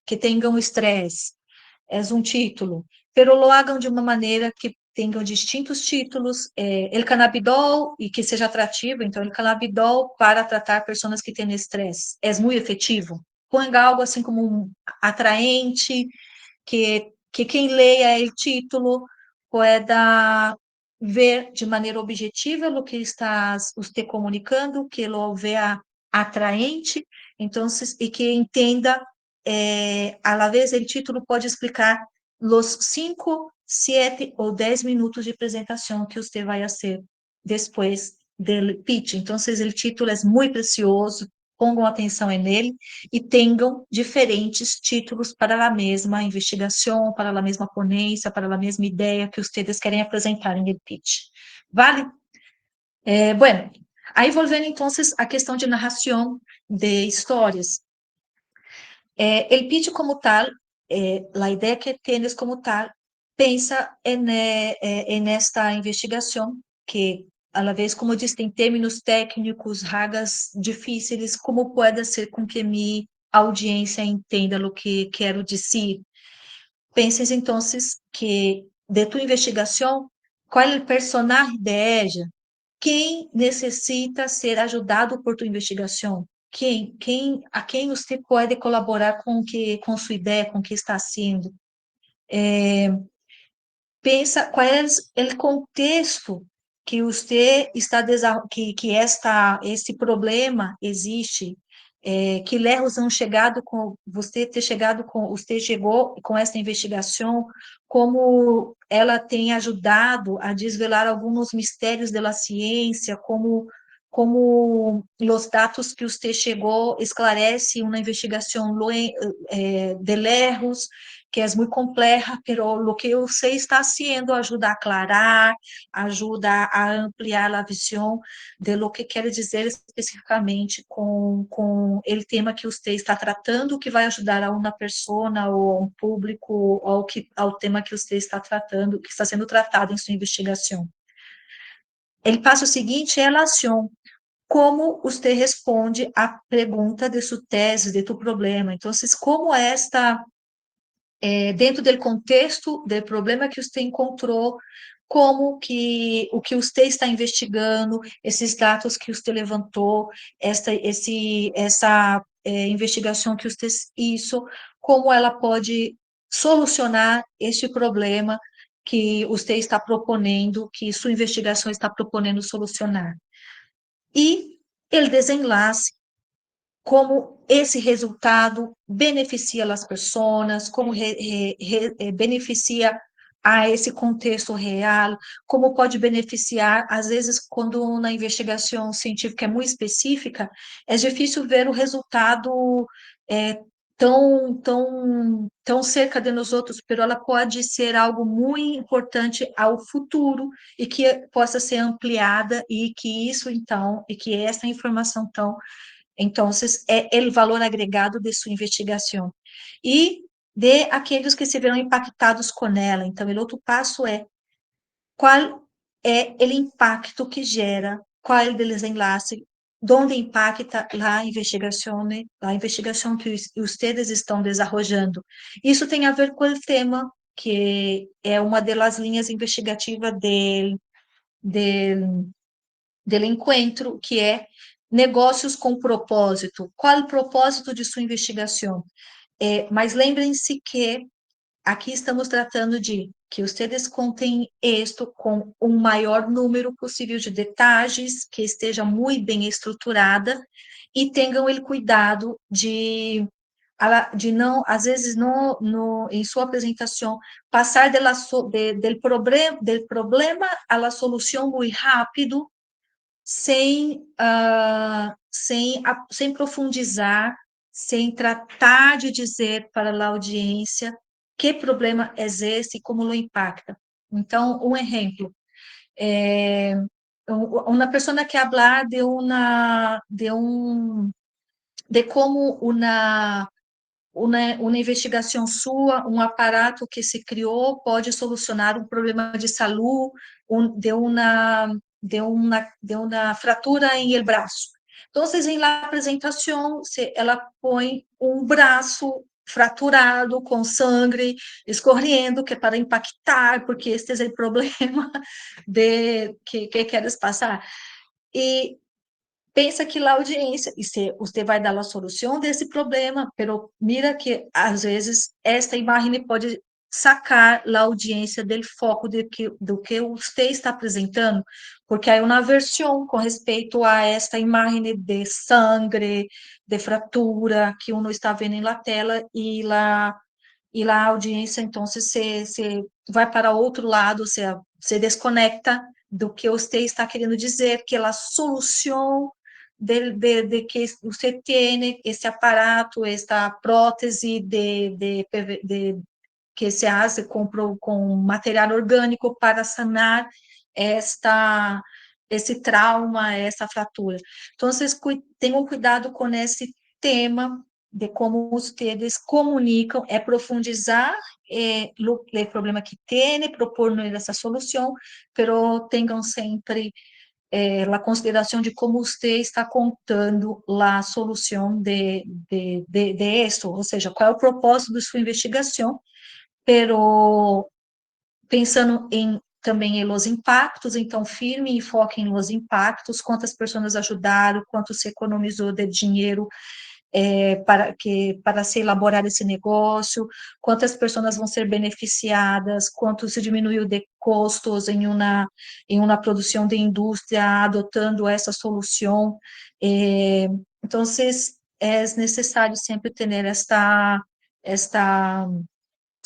que tenham estresse. É um título, pero lo hagam de uma maneira que tenham distintos títulos, el cannabidol, e que seja atrativo, então, el cannabidol para tratar pessoas que têm estresse. É muito efetivo. Põe algo assim como atraente, que quem leia o título pueda ver de maneira objetiva o que está você comunicando, que lo vea atraente, então, e que entenda, a la vez, o título pode explicar os 5, 7 ou 10 minutos de apresentação que você vai fazer depois do pitch. Então, o título é muito precioso, ponham atenção nele e tenham diferentes títulos para a mesma investigação, para a mesma ponência, para a mesma ideia que vocês querem apresentar em pitch. Vale? Bueno, aí voltando então a questão de narração de histórias. El pitch como tal, a ideia que tienes como tal, pensa en esta investigação, que a la vez, como diz, tem termos técnicos, ragas difíceis, como pode ser com que minha audiência entenda o que quero dizer. Penses, então, que de tua investigação, qual é o personagem de ella, quem necessita ser ajudado por tua investigação, a quem você pode colaborar com sua ideia, com o que está sendo. Pensa qual é o contexto que você está que esse problema existe, que erros han chegado com você chegou com essa investigação, como ela tem ajudado a desvelar alguns mistérios da ciência, como os dados que você chegou esclarece uma investigação de erros, que é muito complexa, pero o que você está fazendo ajuda a aclarar, ajuda a ampliar a visão de lo que quer dizer especificamente com o tema que você está tratando, que vai ajudar a uma pessoa ou a um público ao tema que você está tratando, que está sendo tratado em sua investigação. O passo seguinte é a ação. Como você responde à pergunta de sua tese, de tu problema. Então, como dentro do contexto do problema que você encontrou, como que o que você está investigando, esses dados que você levantou, essa investigação que você hizo, como ela pode solucionar este problema que você está propondo, que sua investigação está propondo solucionar. E o desenlace, como esse resultado beneficia as pessoas, como beneficia a esse contexto real, como pode beneficiar, às vezes, quando na investigação científica é muito específica, é difícil ver o resultado tão cerca de nós outros, mas ela pode ser algo muito importante ao futuro e que possa ser ampliada e que isso, então, e que essa informação, então, é o valor agregado de sua investigação. E de aqueles que se verão impactados com ela. Então, o outro passo é qual é o impacto que gera, qual é o desenlace, onde impacta a investigação que vocês estão desenvolvendo. Isso tem a ver com o tema, que é uma das linhas investigativas do encontro, que é negócios com propósito. Qual é o propósito de sua investigação? Mas lembrem-se que aqui estamos tratando de que vocês contem isto com um maior número possível de detalhes, que esteja muito bem estruturada e tenham o cuidado de não, às vezes, em sua apresentação, passar del problema à la solução muito rápido, sem profundizar, sem tratar de dizer para a audiência que problema é esse e como lo impacta. Então, um exemplo, uma pessoa que hablar de como uma investigação sua, um aparato que se criou pode solucionar um problema de saúde, de uma fratura em el braço. Então, em la apresentação, ela põe um braço fraturado, com sangue escorrendo, que é para impactar, porque este é o problema que queres passar. E pensa que a audiência, e você vai dar a solução desse problema, pero mira que, às vezes, esta imagem pode sacar a audiência do foco do que você está apresentando, porque há uma versão com respeito a esta imagem de sangue, de fratura, que uno está vendo na tela, e a audiência, então, se vai para outro lado, se desconecta do que você está querendo dizer, que a solução de que você tem esse aparato, esta prótese que se hace com material orgânico para sanar esse trauma, essa fratura. Então, tenham cuidado com esse tema de como vocês comunicam, profundizar o problema que tem, propor essa solução, pero tenham sempre a consideração de como você está contando a solução de isso, ou seja, qual é o propósito de sua investigação, pero pensando também em los impactos, então firme e foque em los impactos, quantas pessoas ajudaram, quanto se economizou de dinheiro para se elaborar esse negócio, quantas pessoas vão ser beneficiadas, quanto se diminuiu de custos em uma produção de indústria adotando essa solução. Então, é necessário sempre ter esta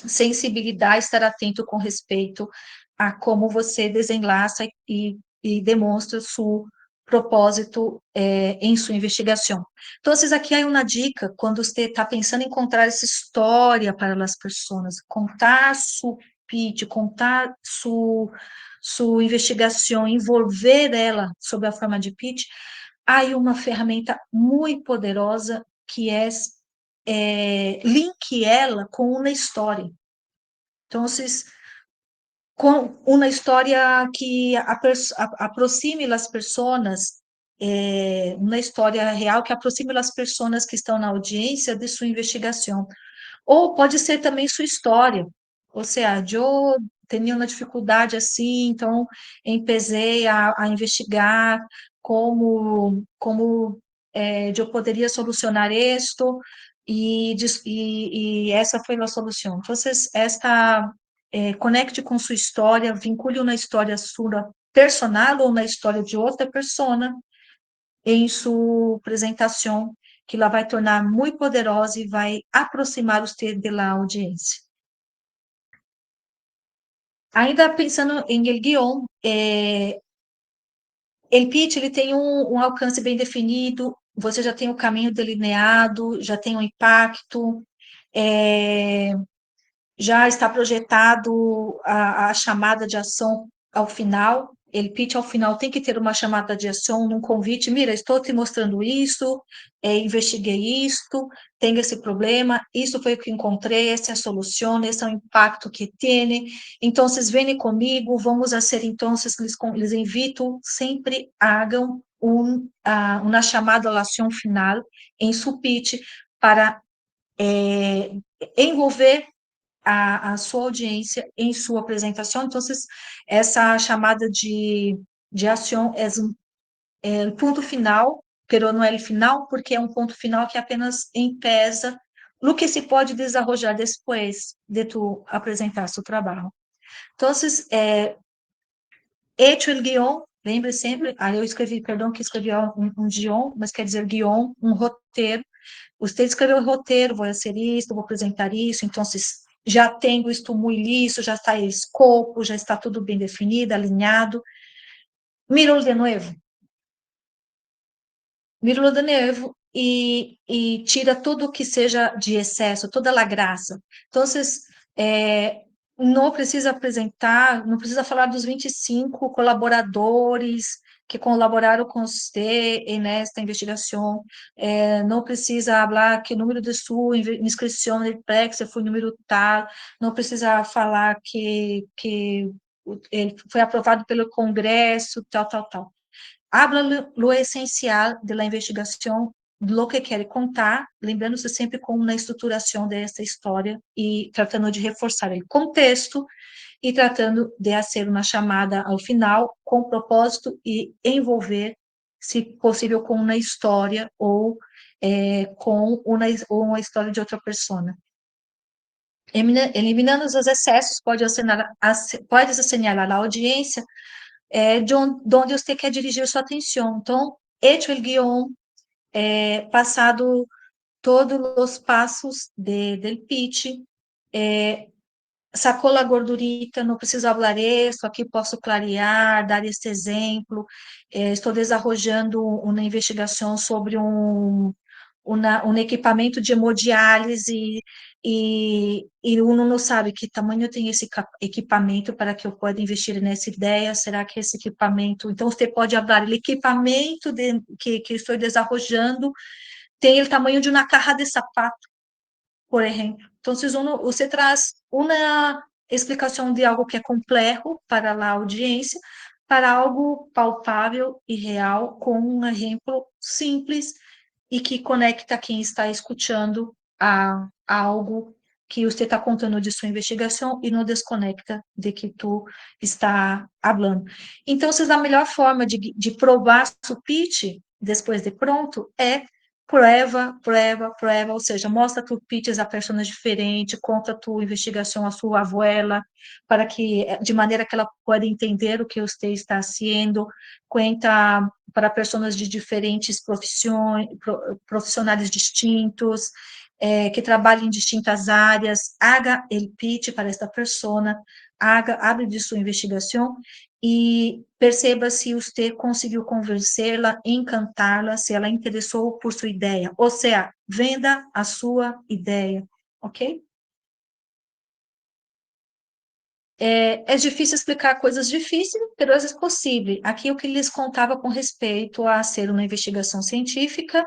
sensibilidade, estar atento com respeito a como você desenlaça e demonstra seu propósito em sua investigação. Então, aqui há uma dica, quando você está pensando em contar essa história para as pessoas, contar seu pitch, contar sua investigação, envolver ela sob a forma de pitch, há uma ferramenta muito poderosa que é link ela com uma história. Então, com uma história que aproxime as pessoas, uma história real que aproxime as pessoas que estão na audiência de sua investigação. Ou pode ser também sua história. Ou seja, eu tinha uma dificuldade assim, então empecé a investigar como eu poderia solucionar isto, e essa foi a solução. Então, conecte com sua história, vincule uma história sua personal ou na história de outra pessoa em sua apresentação, que ela vai tornar muito poderosa e vai aproximar você da audiência. Ainda pensando em el guión, el pitch ele tem um alcance bem definido, você já tem o caminho delineado, já tem o impacto, já está projetado a chamada de ação ao final. Ele pitch ao final tem que ter uma chamada de ação, um convite. Mira, estou te mostrando isso, investiguei isto, tenho esse problema, isso foi o que encontrei, essa é a solução, esse é o impacto que tem. Então, vocês vêm comigo, vamos fazer, então, les invito, sempre hagam uma chamada à ação final em seu pitch para envolver a sua audiência em sua apresentação. Então, essa chamada de ação é o ponto final, pero não é o final, porque é um ponto final que apenas empesa no que se pode desarrollar depois de tu apresentar seu trabalho. Então, hecho el guión, Lembre sempre, eu escrevi, perdão que escrevi um guion, mas quer dizer guion, um roteiro. Você escreveu o roteiro, vou ser isto, vou apresentar isso, então já tenho isto muito listo, já está em escopo, já está tudo bem definido, alinhado. Míralo de novo. Míralo de novo e tira tudo que seja de excesso, toda a graça. Então, não precisa apresentar, não precisa falar dos 25 colaboradores que colaboraram com você nesta investigação, não precisa falar que o número de sua inscrição no Plex foi o número tal, não precisa falar que ele foi aprovado pelo Congresso, tal, tal, tal. Habla lo essencial de la investigação, lo que quer contar, lembrando-se sempre como na estruturação dessa história e tratando de reforçar o contexto e tratando de fazer uma chamada ao final com propósito e envolver, se possível, com uma história ou com uma história de outra pessoa. Eliminando os excessos, pode asseñalar a audiência de onde você quer dirigir sua atenção. Então, hecho el guión, passado todos os passos del pitch, sacou a gordurita, não preciso falar isso, aqui posso clarear, dar esse exemplo, estou desarrollando uma investigação sobre um equipamento de hemodiálise e uno não sabe que tamanho tem esse equipamento para que eu possa investir nessa ideia, será que esse equipamento, então você pode falar, o equipamento que estou desarrollando tem o tamanho de uma caja de sapato, por exemplo. Então, você traz uma explicação de algo que é complexo para a audiência, para algo palpável e real, com um exemplo simples e que conecta quem está escutando a algo que você está contando de sua investigação e não desconecta de que tu está falando. Então, a melhor forma de provar seu pitch, depois de pronto, é prueba, ou seja, mostra tu pitches a pessoas diferentes, conta tu investigação a sua abuela, para que, de maneira que ela possa entender o que você está fazendo, conta para pessoas de diferentes profissionais distintos, que trabalham em distintas áreas, haga el pitch para esta pessoa, abre de sua investigação e perceba se você conseguiu convencê-la, encantá-la, se ela interessou por sua ideia. Ou seja, venda a sua ideia, ok? É difícil explicar coisas difíceis, mas é possível. Aqui o que lhes contava com respeito a ser uma investigação científica,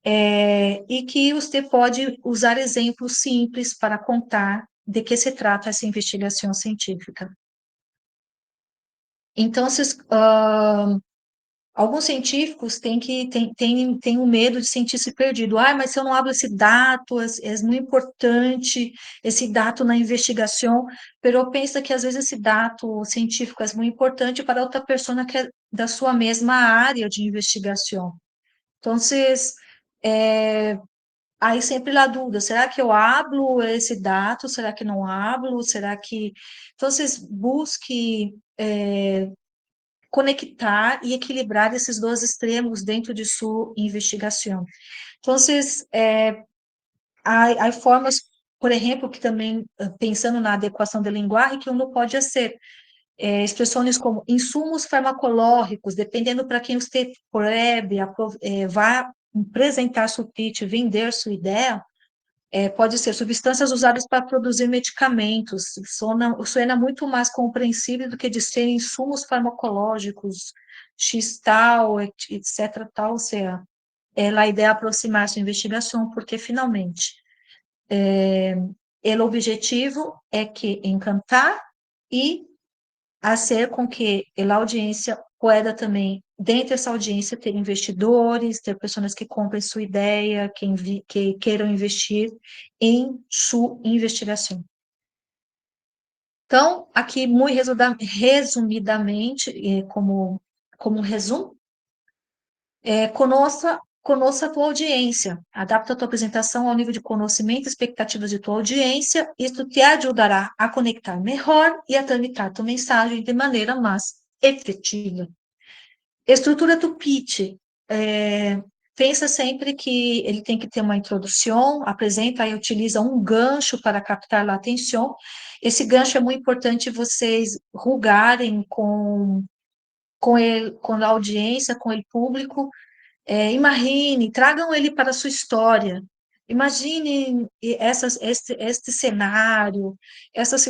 e que você pode usar exemplos simples para contar de que se trata essa investigação científica. Então, alguns científicos têm o medo de sentir-se perdido. Mas se eu não abro esse dado, é muito importante esse dado na investigação, mas eu penso que às vezes esse dado científico é muito importante para outra pessoa que é da sua mesma área de investigação. Então, aí sempre a dúvida, será que eu abro esse dado, será que não abro, será que... Então, busque conectar e equilibrar esses dois extremos dentro de sua investigação. Então, há formas, por exemplo, que também, pensando na adequação da linguagem, que uno pode ser expressões como insumos farmacológicos, dependendo para quem você vai apresentar seu pitch, vender sua ideia, pode ser substâncias usadas para produzir medicamentos, suena muito mais compreensível do que dizer insumos farmacológicos, X tal, etc. tal, ou seja, a ideia é aproximar sua investigação, porque finalmente o objetivo é que encantar e fazer com que a audiência pueda também, dentro dessa audiência, ter investidores, ter pessoas que comprem sua ideia, que queiram investir em sua investigação. Então, aqui, muito resumidamente, como um resumo, conoça a tua audiência, adapta a tua apresentação ao nível de conhecimento e expectativas de tua audiência, isso te ajudará a conectar melhor e a transmitir tua mensagem de maneira mais efetiva. Estrutura do pitch. Pensa sempre que ele tem que ter uma introdução, apresenta e utiliza um gancho para captar a atenção. Esse gancho é muito importante vocês rugarem com a audiência, com o público. Imagine, tragam ele para a sua história. Imagine este cenário, essa